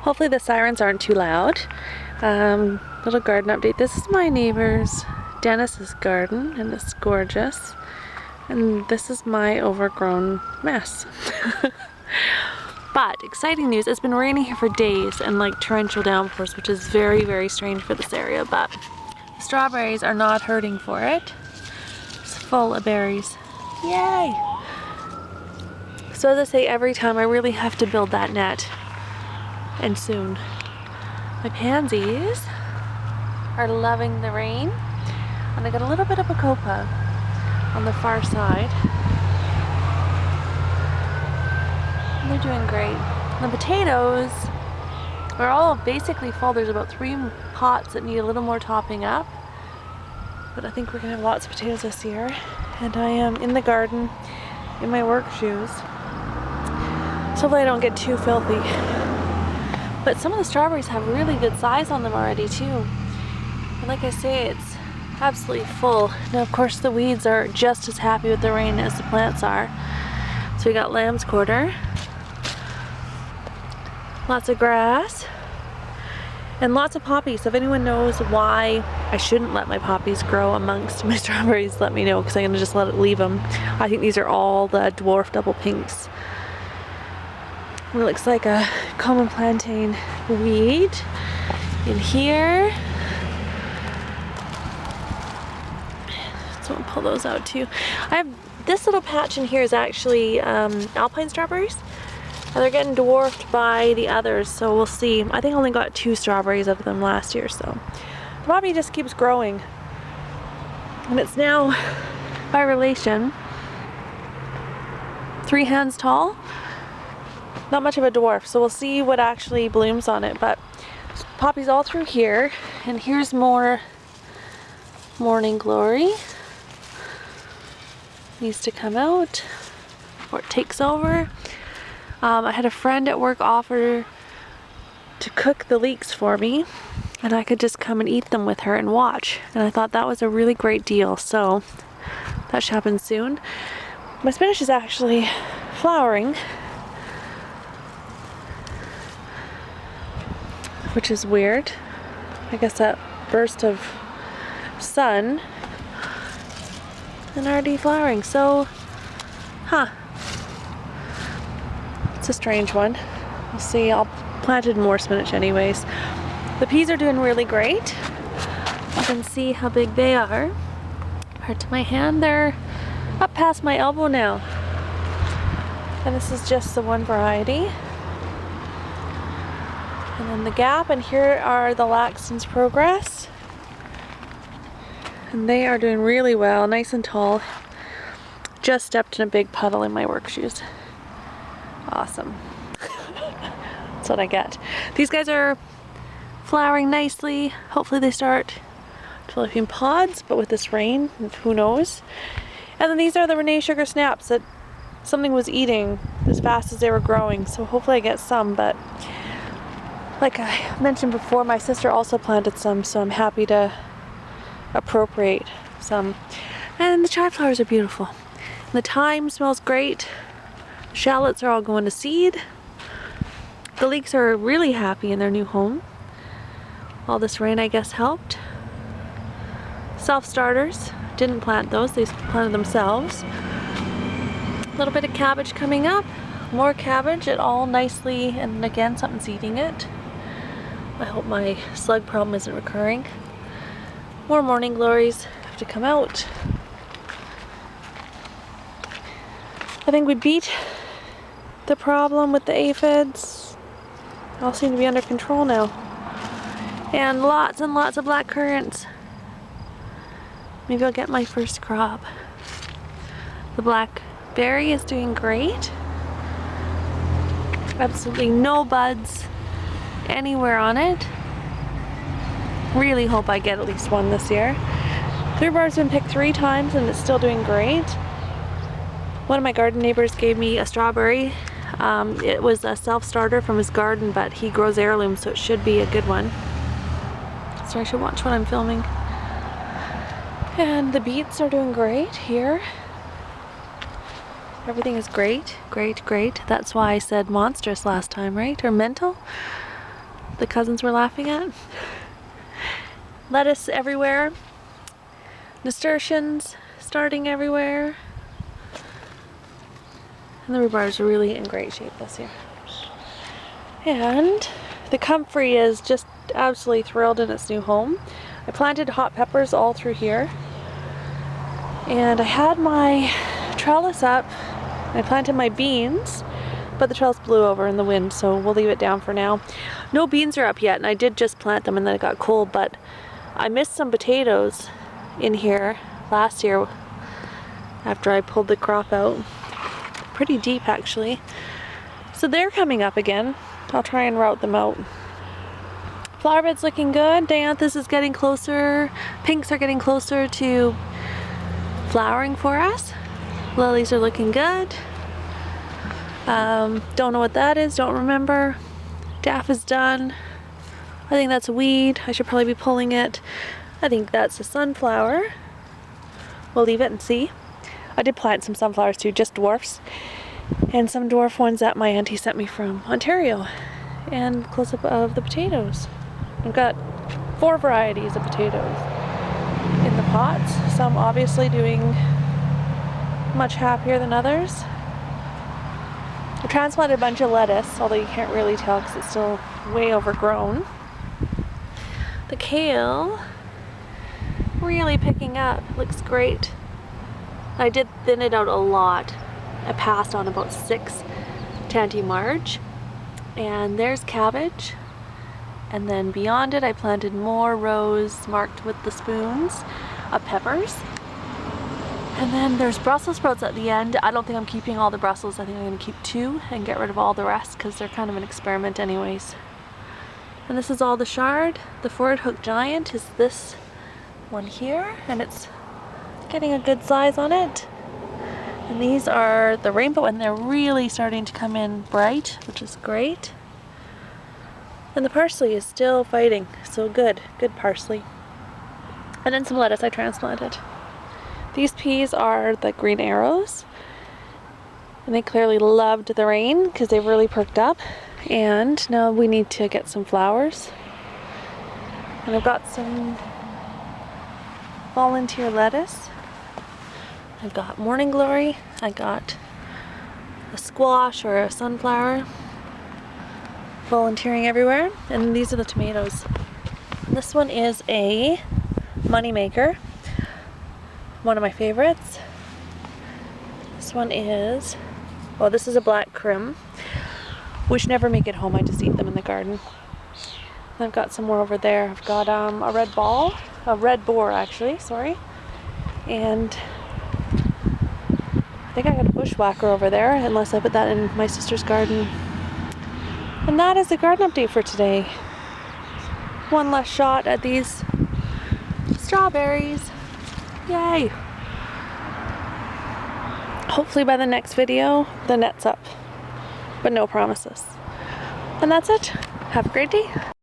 Hopefully the sirens aren't too loud. Little garden update. This is my neighbor's Dennis's garden, and it's gorgeous. And this is my overgrown mess. But exciting news, it's been raining here for days and like torrential downpours, which is very, very strange for this area, but the strawberries are not hurting for it. It's full of berries. Yay! So as I say every time, I really have to build that net, and soon. My pansies are loving the rain, and I got a little bit of bacopa on the far side. And they're doing great. The potatoes are all basically full. There's about 3 pots that need a little more topping up, but I think we're gonna have lots of potatoes this year. And I am in the garden in my work shoes, so hopefully I don't get too filthy. But some of the strawberries have really good size on them already too. And like I say, it's absolutely full. Now of course the weeds are just as happy with the rain as the plants are. So we got lamb's quarter, lots of grass, and lots of poppies. So if anyone knows why I shouldn't let my poppies grow amongst my strawberries, let me know, because I'm gonna just leave them. I think these are all the dwarf double pinks. It looks like a common plantain weed in here. So I'll pull those out too. I have this little patch in here is actually alpine strawberries. And they're getting dwarfed by the others, so we'll see. I think I only got 2 strawberries out of them last year, so the poppy just keeps growing. And it's now, by relation, 3 hands tall. Not much of a dwarf, so we'll see what actually blooms on it. But poppies all through here, and here's more morning glory. Needs to come out before it takes over. I had a friend at work offer to cook the leeks for me, and I could just come and eat them with her and watch. And I thought that was a really great deal, so that should happen soon. My spinach is actually flowering, which is weird. I guess that burst of sun and already flowering, so it's a strange one. We'll see. I'll planted more spinach anyways. The peas are doing really great. You can see how big they are. Compared to my hand, they're up past my elbow now. And this is just the one variety. And then the gap, and here are the Laxton's Progress. And they are doing really well, nice and tall. Just stepped in a big puddle in my work shoes. Awesome. That's what I get. These guys are flowering nicely. Hopefully they start developing pods, but with this rain, who knows. And then these are the Renee Sugar Snaps that something was eating as fast as they were growing, so hopefully I get some. But like I mentioned before, my sister also planted some, so I'm happy to appropriate some. And the chard flowers are beautiful. And the thyme smells great. Shallots are all going to seed. The leeks are really happy in their new home. All this rain, I guess, helped. Self-starters, didn't plant those, they planted themselves. A little bit of cabbage coming up. More cabbage, it all nicely, and again, something's eating it. I hope my slug problem isn't recurring. More morning glories have to come out. I think we beat the problem with the aphids. They all seem to be under control now. And lots of black currants. Maybe I'll get my first crop. The blackberry is doing great. Absolutely no buds anywhere on it. Really hope I get at least one this year. Rhubarb's been picked 3 times and it's still doing great. One of my garden neighbors gave me a strawberry. It was a self-starter from his garden, but he grows heirlooms, so it should be a good one. So I should watch what I'm filming. And the beets are doing great here. Everything is great, great, great. That's why I said monstrous last time, right? Or mental. the cousins were laughing at. Lettuce everywhere. Nasturtiums starting everywhere. And the rhubarbs are really in great shape this year. And the comfrey is just absolutely thrilled in its new home. I planted hot peppers all through here. And I had my trellis up. I planted my beans, but the trellis blew over in the wind, so we'll leave it down for now. No beans are up yet, and I did just plant them and then it got cold, but I missed some potatoes in here last year after I pulled the crop out. Pretty deep actually. So they're coming up again. I'll try and route them out. Flower bed's looking good. Dianthus is getting closer. Pinks are getting closer to flowering for us. Lilies are looking good. Don't know what that is, don't remember. Daff is done. I think that's a weed. I should probably be pulling it. I think that's a sunflower. We'll leave it and see. I did plant some sunflowers too, just dwarfs. And some dwarf ones that my auntie sent me from Ontario. And close-up of the potatoes. I've got 4 varieties of potatoes in the pots. Some obviously doing much happier than others. I transplanted a bunch of lettuce, although you can't really tell because it's still way overgrown. The kale, really picking up, looks great. I did thin it out a lot. I passed on about 6 Tanty Marge. And there's cabbage. And then beyond it I planted more rows marked with the spoons of peppers. And then there's Brussels sprouts at the end. I don't think I'm keeping all the Brussels. I think I'm going to keep 2 and get rid of all the rest because they're kind of an experiment anyways. And this is all the chard. The forward hook giant is this one here, and it's getting a good size on it. And these are the rainbow, and they're really starting to come in bright, which is great. And the parsley is still fighting, so good parsley. And then some lettuce I transplanted. These peas are the green arrows, and they clearly loved the rain because they really perked up. And now we need to get some flowers. And I've got some volunteer lettuce. I've got morning glory. I got a squash or a sunflower volunteering everywhere. And these are the tomatoes. This one is a moneymaker. One of my favorites. This one is, oh, this is a black crim, which never make it home. I just eat them in the garden. And I've got some more over there. I've got a red boar actually, sorry. And I think I got a bushwhacker over there, unless I put that in my sister's garden. And that is the garden update for today. One last shot at these strawberries. Yay! Hopefully by the next video, the net's up. But no promises. And that's it. Have a great day.